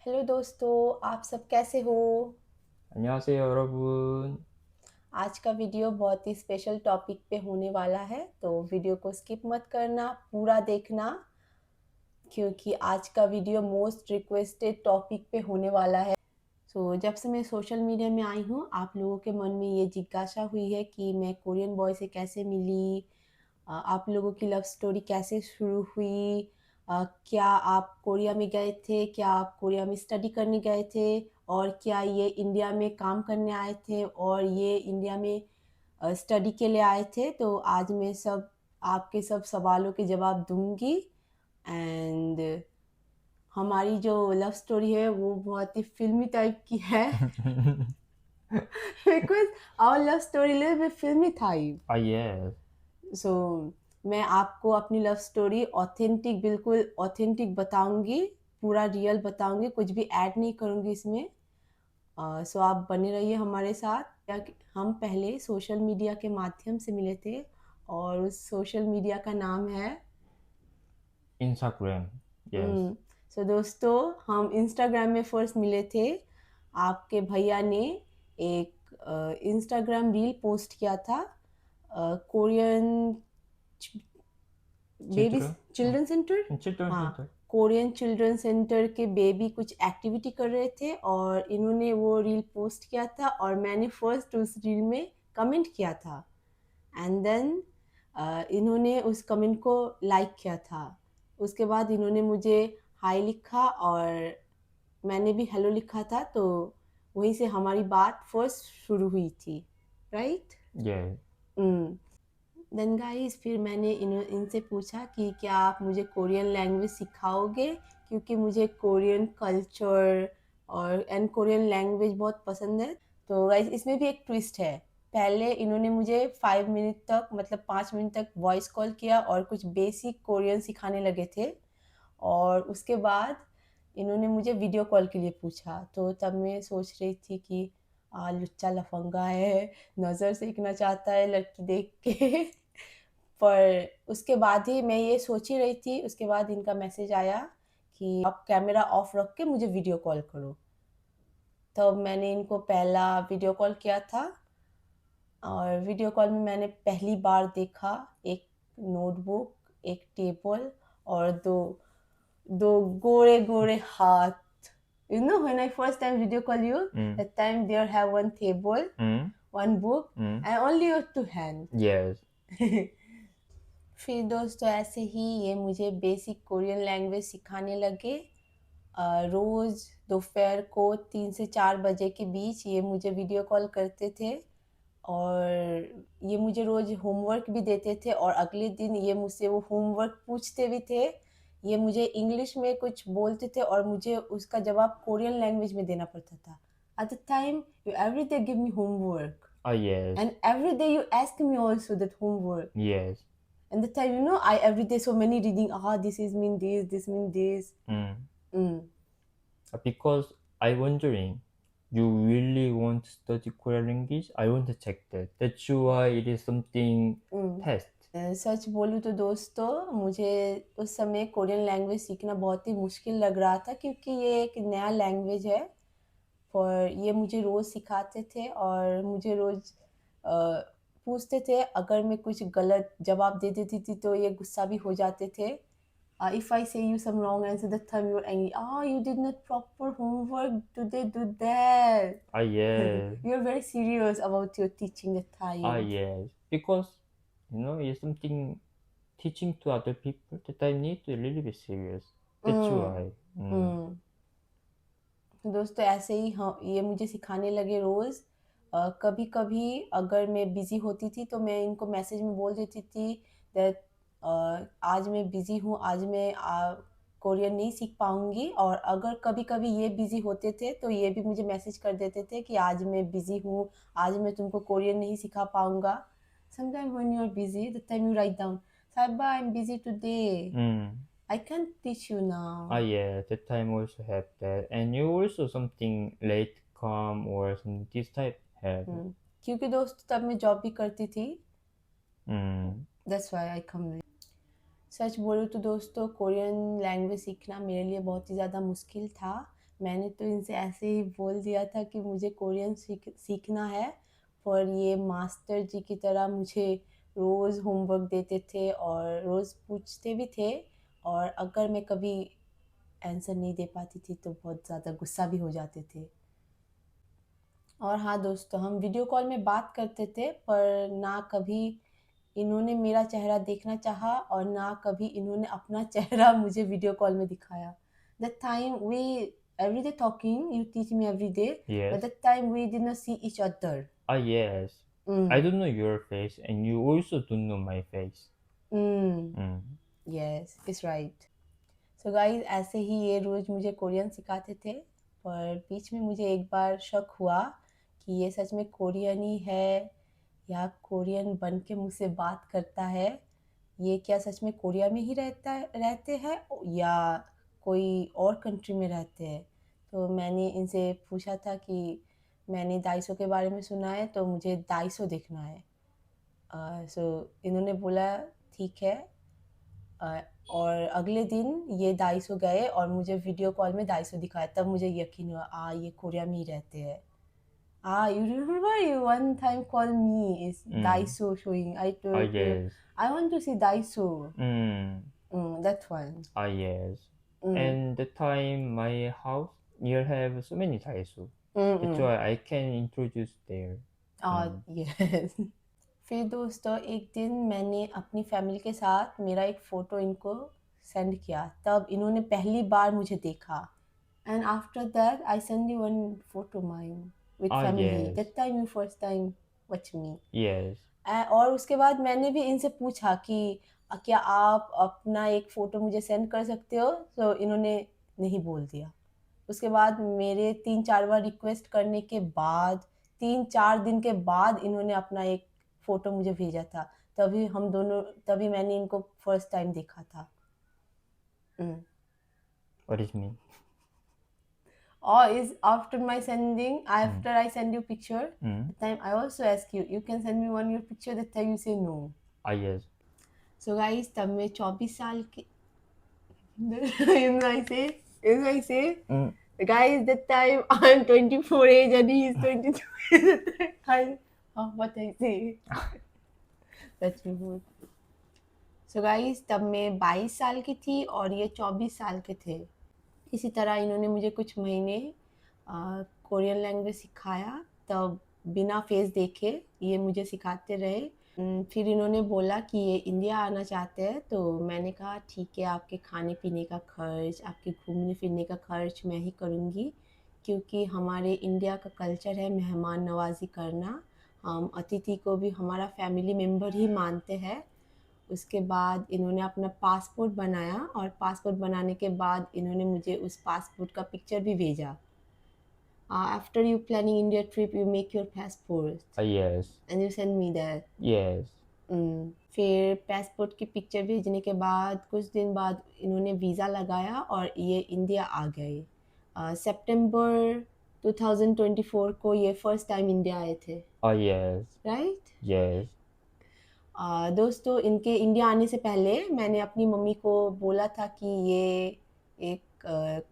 Hello दोस्तों, आप सब कैसे हो? 안녕하세요, 여러분. आज का वीडियो बहुत ही स्पेशल टॉपिक पे होने वाला है, तो वीडियो को स्किप मत करना, पूरा देखना, क्योंकि आज का वीडियो मोस्ट रिक्वेस्टेड टॉपिक पे होने वाला है। जब से मैं सोशल मीडिया में आई हूँ, आप लोगों के मन में ये जिज्ञासा हुई है कि मैं कोरियन बॉय से कैसे मिली, आप लोगों की लव स्टोरी कैसे शुरू हुई, क्या आप कोरिया में गए थे, क्या आप कोरिया में स्टडी करने गए थे, और क्या ये इंडिया में काम करने आए थे और ये इंडिया में स्टडी के लिए आए थे। तो आज मैं सब आपके सब सवालों के जवाब दूंगी। एंड हमारी जो लव स्टोरी है वो बहुत ही फिल्मी टाइप की है because our love story live में फिल्मी टाइप। Ah, yes. सो मैं आपको अपनी लव स्टोरी ऑथेंटिक, बिल्कुल ऑथेंटिक बताऊंगी, पूरा रियल बताऊंगी, कुछ भी ऐड नहीं करूंगी इसमें। आप बने रहिए हमारे साथ। हम पहले सोशल मीडिया के माध्यम से मिले थे और उस सोशल मीडिया का नाम है Instagram. Yes. दोस्तों, हम इंस्टाग्राम में फर्स्ट मिले थे। आपके भैया ने एक इंस्टाग्राम रील पोस्ट किया था, Korean baby Children? Children centre. Children हाँ, Center. कोरियन चिल्ड्रन सेंटर के बेबी कुछ एक्टिविटी कर रहे थे और इन्होंने वो रील पोस्ट किया था और मैंने फर्स्ट उस रील में कमेंट किया था। एंड देन इन्होंने उस कमेंट को लाइक किया था। उसके बाद इन्होंने मुझे हाय लिखा और मैंने भी हेलो लिखा था, तो वहीं से हमारी बात फर्स्ट शुरू हुई थी, राइट? Yes. देन गाइस, फिर मैंने इनसे पूछा कि क्या आप मुझे कोरियन लैंग्वेज सिखाओगे, क्योंकि मुझे कोरियन कल्चर और एंड कोरियन लैंग्वेज बहुत पसंद है। तो गाइस, इसमें भी एक ट्विस्ट है। पहले इन्होंने मुझे 5 मिनट तक, मतलब 5 मिनट तक वॉइस कॉल किया और कुछ बेसिक कोरियन सिखाने लगे थे, और उसके बाद इन्होंने मुझे वीडियो कॉल के लिए पूछा। तो तब मैं सोच रही थी कि लुच्चा लफंगा है, नज़र सेकना चाहता है लड़की देख के पर उसके बाद ही मैं ये सोच ही रही थी, उसके बाद इनका मैसेज आया कि आप कैमरा ऑफ रख के मुझे वीडियो कॉल करो। तब मैंने इनको पहला वीडियो कॉल किया था, और वीडियो कॉल में मैंने पहली बार देखा एक नोटबुक, एक टेबल और दो दो गोरे गोरे हाथ। You know, when I first time video call you, Mm. that time there have one table, Mm. one book, Mm. and only your two hands. Yes. फिर दोस्तों ऐसे ही ये मुझे बेसिक कोरियन लैंग्वेज सिखाने लगे। रोज़ दोपहर को 3 से 4 बजे के बीच ये मुझे वीडियो कॉल करते थे, और ये मुझे रोज़ होमवर्क भी देते थे, और अगले दिन ये मुझसे वो होमवर्क पूछते भी थे। ये मुझे इंग्लिश में कुछ बोलते थे और मुझे उसका जवाब कोरियन लैंग्वेज में देना पड़ता था। At the time you every day give me homework, Ah, yes. And every day you ask me also that homework. Yes. And the time, I every day so many reading. This is mean this mean this. Mm. Mm. Because I wondering, you really want to study Korean language? I want to check that. That's why it is something Mm. test. सच बोलूँ तो दोस्तों, मुझे उस समय Korean language सीखना बहुत ही मुश्किल लग रहा था, क्योंकि ये एक नया लैंग्वेज है। और ये मुझे रोज़ सिखाते थे और मुझे रोज़ पूछते थे। अगर मैं कुछ गलत जवाब दे देती थी तो ये गुस्सा भी हो जाते थे। If I say you some wrong answer, that time you're angry. You did not proper homework. Today do that. Ah, yes. You're very serious about your teaching that Ah, time. yes. Because, it's something teaching to other people that I need to really be serious. That's Mm, why. Mm. mm. तो दोस्तों ऐसे ही हाँ, ये मुझे सिखाने लगे रोज़। कभी कभी अगर मैं बिज़ी होती थी तो मैं इनको मैसेज में बोल देती थी दैट आज मैं बिज़ी हूँ, आज मैं कोरियन नहीं सीख पाऊँगी। और अगर कभी कभी ये बिज़ी होते थे तो ये भी मुझे मैसेज कर देते थे कि आज मैं बिज़ी हूँ, आज मैं तुमको कोरियन नहीं सिखा पाऊँगा। Sometime when you are busy, that time you write down, Sahiba I am busy today, Mm. I can't teach you Ah, now. yeah, that time also have that. And you also something late come or some this type have. क्योंकि दोस्त तब मैं job भी करती थी, Mm. That's why I come late. सच बोलूँ तो दोस्तों, कोरियन लैंग्वेज सीखना मेरे लिए बहुत ही ज़्यादा मुश्किल था। मैंने तो इनसे ऐसे ही बोल दिया था कि मुझे कोरियन सीखना है, पर ये मास्टर जी की तरह मुझे रोज़ होमवर्क देते थे और रोज़ पूछते भी थे, और अगर मैं कभी आंसर नहीं दे पाती थी तो बहुत ज़्यादा गुस्सा भी हो जाते थे। और हाँ दोस्तों, हम वीडियो कॉल में बात करते थे, पर ना कभी इन्होंने मेरा चेहरा देखना चाहा और ना कभी इन्होंने अपना चेहरा मुझे वीडियो कॉल में दिखाया। That time we every day talking, you teach me every day, but Yes. that time we did not see each other. Yes. I Mm. don't know your face, and you also don't know my face. Mm. Mm. Yes, it's right. So guys, ऐसे ही ये रोज़ मुझे Korean सिखाते थे, पर बीच में मुझे एक बार शक हुआ कि ये सच में कोरियन ही है या कोरियन बन के मुझसे बात करता है। ये क्या सच में कोरिया में ही रहते हैं या कोई और कंट्री में रहते हैं? तो मैंने इनसे पूछा था कि मैंने दाइसो के बारे में सुना है, तो मुझे दाइसो देखना है। सो इन्होंने बोला ठीक है। अ, और अगले दिन ये दाइसो गए और मुझे वीडियो कॉल में दाइसो दिखाया, तब मुझे यकीन हुआ ये कोरिया में ही रहते हैं। You remember you one time called me is Mm. Daiso showing. I Ah, told you yes. I want to see Daiso. Mm. That one. Ah, yes. Mm. And the time my house near have so many Daiso. That's Mm. why I can introduce there. Mm. Yes. फिर दोस्तों एक दिन मैंने अपनी family के साथ मेरा एक फ़ोटो इनको सेंड किया, तब इन्होंने पहली बार मुझे देखा। And after that, I send you one photo mine with Ah, family. yes. That time you first time watch me. Yes. और उसके बाद मैंने भी इनसे पूछा कि क्या आप अपना एक फ़ोटो मुझे सेंड कर सकते हो? तो इन्होंने नहीं बोल दिया। उसके बाद मेरे 3-4 बार रिक्वेस्ट करने के बाद 3-4 दिन के बाद इन्होंने अपना एक फ़ोटो मुझे भेजा था। तभी मैंने इनको फर्स्ट टाइम देखा था। Mm. What is me? Or is after Mm. after I send you picture, Mm. the time I also ask you, you can send me one your picture, that time you say no. Ah, yes. So guys, तब मैं 24 साल की you know I say, you know I say, Mm. the guy is that time I'm 24 age and he is 22. What I say? That's me. So guys, तब मैं 22 साल की थी और ये 24 साल के थे। इसी तरह इन्होंने मुझे कुछ महीने कोरियन लैंग्वेज सिखाया, तब बिना फेस देखे ये मुझे सिखाते रहे। फिर इन्होंने बोला कि ये इंडिया आना चाहते हैं, तो मैंने कहा ठीक है, आपके खाने पीने का खर्च, आपके घूमने फिरने का खर्च मैं ही करूँगी, क्योंकि हमारे इंडिया का कल्चर है मेहमान नवाज़ी करना। हम अतिथि को भी हमारा फैमिली मेम्बर ही मानते हैं। उसके बाद इन्होंने अपना पासपोर्ट बनाया और पासपोर्ट बनाने के बाद इन्होंने मुझे उस पासपोर्ट का पिक्चर भी भेजा। After you planning India trip you make your Ah, passport yes. And you send me that. Yes. फिर पासपोर्ट की पिक्चर भेजने के बाद कुछ दिन बाद इन्होंने वीज़ा लगाया और ये इंडिया आ गए। सितंबर 2024 को ये फर्स्ट टाइम इंडिया आए थे, Ah, yes. राइट? Yes. दोस्तों इनके इंडिया आने से पहले मैंने अपनी मम्मी को बोला था कि ये एक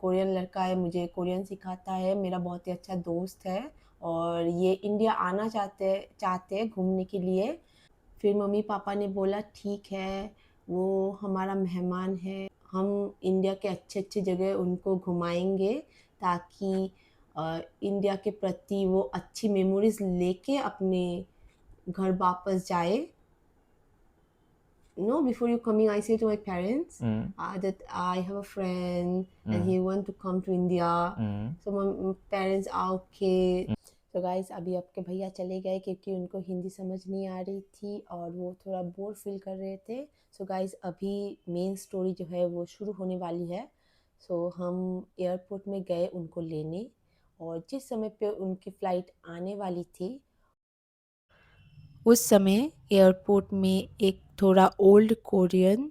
कोरियन लड़का है, मुझे कोरियन सिखाता है, मेरा बहुत ही अच्छा दोस्त है और ये इंडिया आना चाहते चाहते घूमने के लिए। फिर मम्मी पापा ने बोला ठीक है, वो हमारा मेहमान है, हम इंडिया के अच्छे अच्छे जगह उनको घुमाएंगे, ताकि इंडिया के प्रति वो अच्छी मेमोरीज लेके अपने घर वापस जाए। Before you coming, I say to my parents Mm. that I have a friend and Mm. he want to come to India. Mm. So my parents are okay. तो गाइस अभी आपके भैया चले गए क्योंकि उनको हिंदी समझ नहीं आ रही थी और वो थोड़ा बोर फील कर रहे थे। सो गाइस अभी मेन स्टोरी जो है वो शुरू होने वाली है। सो हम एयरपोर्ट में गए उनको लेने, और जिस समय पे उनकी फ़्लाइट आने वाली थी उस समय एयरपोर्ट में एक थोड़ा ओल्ड कोरियन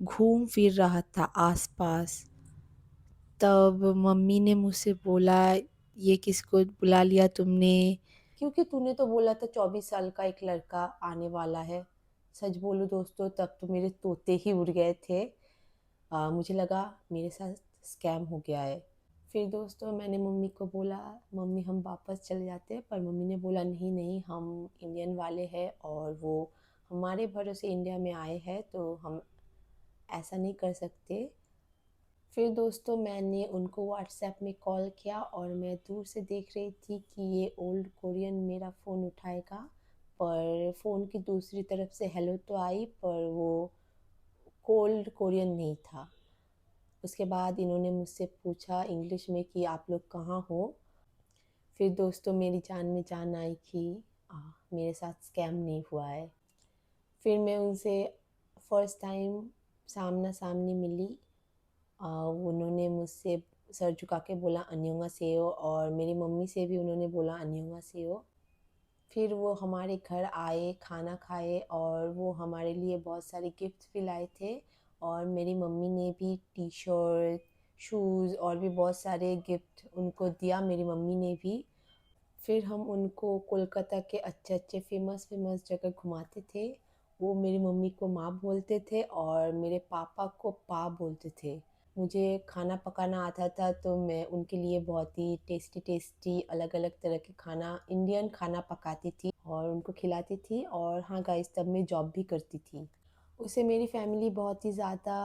घूम फिर रहा था आसपास। तब मम्मी ने मुझसे बोला, ये किसको बुला लिया तुमने? क्योंकि तूने तो बोला था 24 साल का एक लड़का आने वाला है। सच बोलूं दोस्तों, तब तो मेरे तोते ही उड़ गए थे। मुझे लगा मेरे साथ स्कैम हो गया है। फिर दोस्तों मैंने मम्मी को बोला, मम्मी हम वापस चले जाते हैं, पर मम्मी ने बोला नहीं नहीं, हम इंडियन वाले हैं और वो हमारे भरोसे इंडिया में आए हैं, तो हम ऐसा नहीं कर सकते। फिर दोस्तों मैंने उनको व्हाट्सएप में कॉल किया और मैं दूर से देख रही थी कि ये ओल्ड कोरियन मेरा फ़ोन उठाएगा, पर फ़ोन की दूसरी तरफ से हेलो तो आई, पर वो कोल्ड कोरियन नहीं था। उसके बाद इन्होंने मुझसे पूछा इंग्लिश में कि आप लोग कहाँ हो। फिर दोस्तों मेरी जान में जान आई कि आ, मेरे साथ स्कैम नहीं हुआ है। फिर मैं उनसे फ़र्स्ट टाइम सामना सामनी मिली। उन्होंने मुझसे सर झुका के बोला अन्योंहासेयो, और मेरी मम्मी से भी उन्होंने बोला अन्योंहासेयो। फिर वो हमारे घर आए, खाना खाए, और वो हमारे लिए बहुत सारे गिफ्ट्स भी लाए थे, और मेरी मम्मी ने भी टी शर्ट, शूज़ और भी बहुत सारे गिफ्ट उनको दिया, मेरी मम्मी ने भी। फिर हम उनको कोलकाता के अच्छे अच्छे फ़ेमस फ़ेमस जगह घुमाते थे। वो मेरी मम्मी को माँ बोलते थे और मेरे पापा को पा बोलते थे। मुझे खाना पकाना आता था, तो मैं उनके लिए बहुत ही टेस्टी टेस्टी अलग अलग तरह के खाना, इंडियन खाना पकाती थी और उनको खिलाती थी। और हाँ गाइस, तब मैं जॉब भी करती थी। उसे मेरी फैमिली बहुत ही ज़्यादा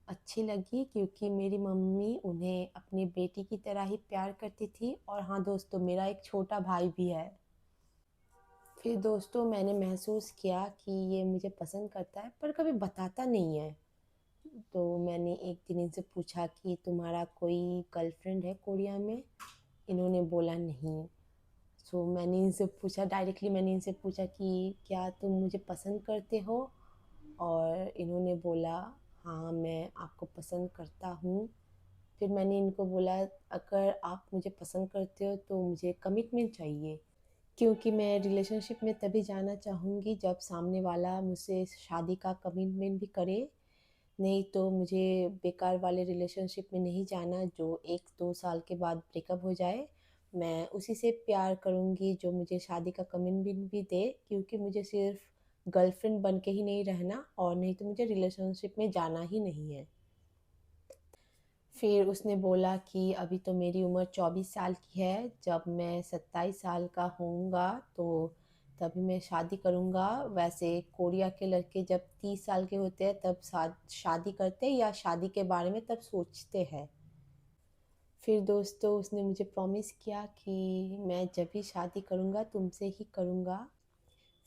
अच्छी लगी, क्योंकि मेरी मम्मी उन्हें अपनी बेटी की तरह ही प्यार करती थी। और हाँ दोस्तों, मेरा एक छोटा भाई भी है। फिर दोस्तों मैंने महसूस किया कि ये मुझे पसंद करता है, पर कभी बताता नहीं है। तो मैंने एक दिन इनसे पूछा कि तुम्हारा कोई गर्लफ्रेंड है कोरिया में? इन्होंने बोला नहीं। सो मैंने इनसे पूछा, डायरेक्टली मैंने इनसे पूछा कि क्या तुम मुझे पसंद करते हो? और इन्होंने बोला हाँ, मैं आपको पसंद करता हूँ। फिर मैंने इनको बोला अगर आप मुझे पसंद करते हो तो मुझे कमिटमेंट चाहिए, क्योंकि मैं रिलेशनशिप में तभी जाना चाहूँगी जब सामने वाला मुझसे शादी का कमिटमेंट भी करे। नहीं तो मुझे बेकार वाले रिलेशनशिप में नहीं जाना जो 1-2 साल के बाद ब्रेकअप हो जाए। मैं उसी से प्यार करूँगी जो मुझे शादी का कमिटमेंट भी दे, क्योंकि मुझे सिर्फ गर्लफ्रेंड बन के ही नहीं रहना, और नहीं तो मुझे रिलेशनशिप में जाना ही नहीं है। फिर उसने बोला कि अभी तो मेरी उम्र 24 साल की है, जब मैं 27 साल का होऊंगा तो तभी मैं शादी करूंगा। वैसे कोरिया के लड़के जब 30 साल के होते हैं तब शादी करते हैं, या शादी के बारे में तब सोचते हैं। फिर दोस्तों उसने मुझे प्रॉमिस किया कि मैं जब भी शादी करूंगा तुमसे ही करूंगा।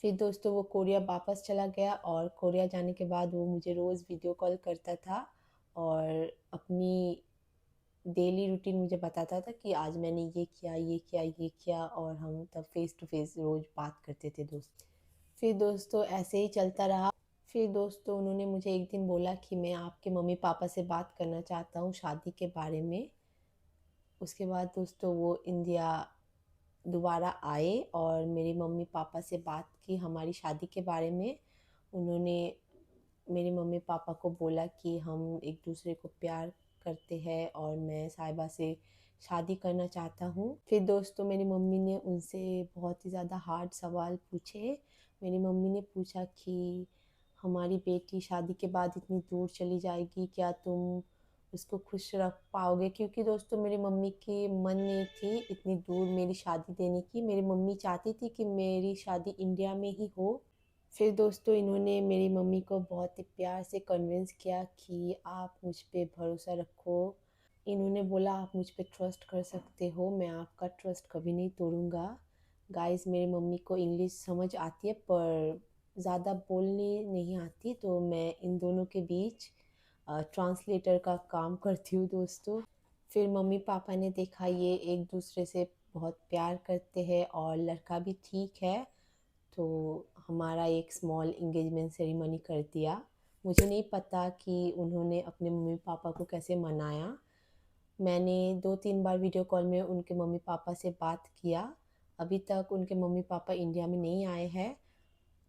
फिर दोस्तों वो कोरिया वापस चला गया, और कोरिया जाने के बाद वो मुझे रोज़ वीडियो कॉल करता था और अपनी डेली रूटीन मुझे बताता था कि आज मैंने ये किया ये किया ये किया, और हम तब फेस टू फेस रोज़ बात करते थे दोस्त। फिर दोस्तों ऐसे ही चलता रहा। फिर दोस्तों उन्होंने मुझे एक दिन बोला कि मैं आपके मम्मी पापा से बात करना चाहता हूँ शादी के बारे में। उसके बाद दोस्तों वो इंडिया दोबारा आए और मेरे मम्मी पापा से बात की हमारी शादी के बारे में। उन्होंने मेरे मम्मी पापा को बोला कि हम एक दूसरे को प्यार करते हैं और मैं साहिबा से शादी करना चाहता हूँ। फिर दोस्तों मेरी मम्मी ने उनसे बहुत ही ज़्यादा हार्ड सवाल पूछे। मेरी मम्मी ने पूछा कि हमारी बेटी शादी के बाद इतनी दूर चली जाएगी, क्या तुम उसको खुश रख पाओगे? क्योंकि दोस्तों मेरी मम्मी की मन नहीं थी इतनी दूर मेरी शादी देने की। मेरी मम्मी चाहती थी कि मेरी शादी इंडिया में ही हो। फिर दोस्तों इन्होंने मेरी मम्मी को बहुत ही प्यार से कन्विंस किया कि आप मुझ पे भरोसा रखो। इन्होंने बोला आप मुझ पे ट्रस्ट कर सकते हो, मैं आपका ट्रस्ट कभी नहीं तोड़ूंगा। गाइस मेरी मम्मी को इंग्लिश समझ आती है, पर ज़्यादा बोलनी नहीं आती, तो मैं इन दोनों के बीच ट्रांसलेटर का काम करती हूँ दोस्तों। फिर मम्मी पापा ने देखा ये एक दूसरे से बहुत प्यार करते हैं और लड़का भी ठीक है, तो हमारा एक स्मॉल इंगेजमेंट सेरेमनी कर दिया। मुझे नहीं पता कि उन्होंने अपने मम्मी पापा को कैसे मनाया। मैंने 2-3 बार वीडियो कॉल में उनके मम्मी पापा से बात किया। अभी तक उनके मम्मी पापा इंडिया में नहीं आए हैं,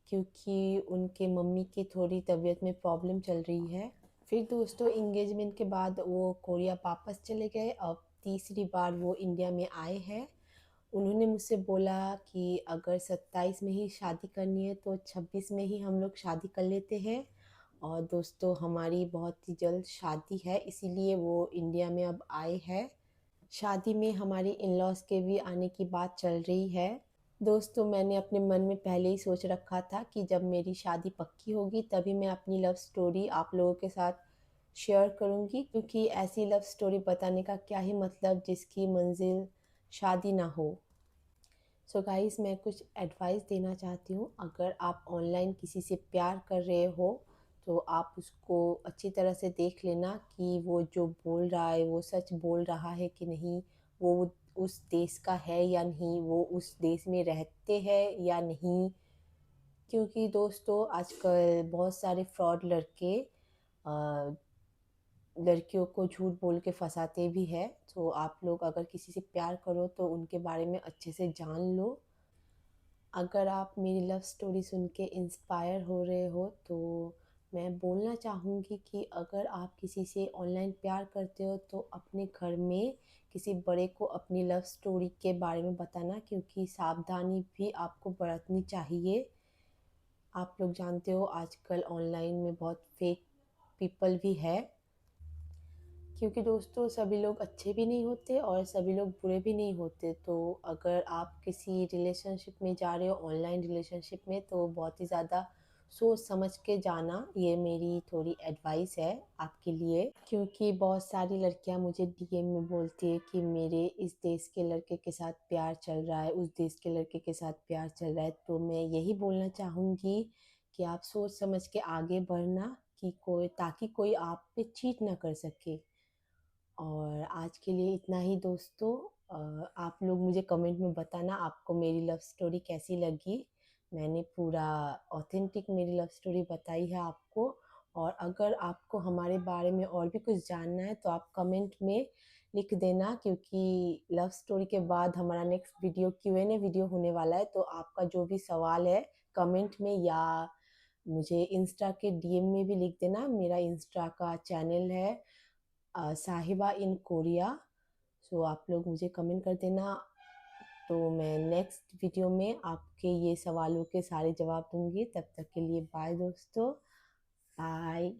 क्योंकि उनके मम्मी की थोड़ी तबीयत में प्रॉब्लम चल रही है। फिर दोस्तों इंगेजमेंट के बाद वो कोरिया वापस चले गए। अब तीसरी बार वो इंडिया में आए हैं। उन्होंने मुझसे बोला कि अगर 27 में ही शादी करनी है तो 26 में ही हम लोग शादी कर लेते हैं। और दोस्तों हमारी बहुत ही जल्द शादी है, इसीलिए वो इंडिया में अब आए हैं। शादी में हमारे इन-लॉज़ के भी आने की बात चल रही है। दोस्तों, मैंने अपने मन में पहले ही सोच रखा था कि जब मेरी शादी पक्की होगी तभी मैं अपनी लव स्टोरी आप लोगों के साथ शेयर करूँगी, क्योंकि ऐसी लव स्टोरी बताने का क्या ही मतलब जिसकी मंज़िल शादी ना हो। सो गाइस, मैं कुछ एडवाइस देना चाहती हूँ। अगर आप ऑनलाइन किसी से प्यार कर रहे हो तो आप उसको अच्छी तरह से देख लेना कि वो जो बोल रहा है वो सच बोल रहा है कि नहीं, वो उस देश का है या नहीं, वो उस देश में रहते हैं या नहीं। क्योंकि दोस्तों आजकल बहुत सारे फ्रॉड लड़के लड़कियों को झूठ बोल के फंसाते भी हैं। तो आप लोग अगर किसी से प्यार करो तो उनके बारे में अच्छे से जान लो। अगर आप मेरी लव स्टोरी सुन के इंस्पायर हो रहे हो तो मैं बोलना चाहूँगी कि अगर आप किसी से ऑनलाइन प्यार करते हो तो अपने घर में किसी बड़े को अपनी लव स्टोरी के बारे में बताना, क्योंकि सावधानी भी आपको बरतनी चाहिए। आप लोग जानते हो आजकल ऑनलाइन में बहुत फेक पीपल भी है, क्योंकि दोस्तों सभी लोग अच्छे भी नहीं होते और सभी लोग बुरे भी नहीं होते। तो अगर आप किसी रिलेशनशिप में जा रहे हो, ऑनलाइन रिलेशनशिप में, तो बहुत ही ज़्यादा सोच समझ के जाना, ये मेरी थोड़ी एडवाइस है आपके लिए। क्योंकि बहुत सारी लड़कियां मुझे डीएम में बोलती है कि मेरे इस देश के लड़के के साथ प्यार चल रहा है, उस देश के लड़के के साथ प्यार चल रहा है। तो मैं यही बोलना चाहूँगी कि आप सोच समझ के आगे बढ़ना, कि कोई ताकि कोई आप पे चीट ना कर सके। और आज के लिए इतना ही दोस्तों। आप लोग मुझे कमेंट में बताना आपको मेरी लव स्टोरी कैसी लगी। मैंने पूरा ऑथेंटिक मेरी लव स्टोरी बताई है आपको। और अगर आपको हमारे बारे में और भी कुछ जानना है तो आप कमेंट में लिख देना, क्योंकि लव स्टोरी के बाद हमारा नेक्स्ट वीडियो Q&A वीडियो होने वाला है। तो आपका जो भी सवाल है कमेंट में या मुझे इंस्टा के डीएम में भी लिख देना। मेरा इंस्टा का चैनल है साहिबा इन कोरिया। सो आप लोग मुझे कमेंट कर देना। तो मैं नेक्स्ट वीडियो में आपके ये सवालों के सारे जवाब दूंगी। तब तक के लिए बाय दोस्तों, बाय।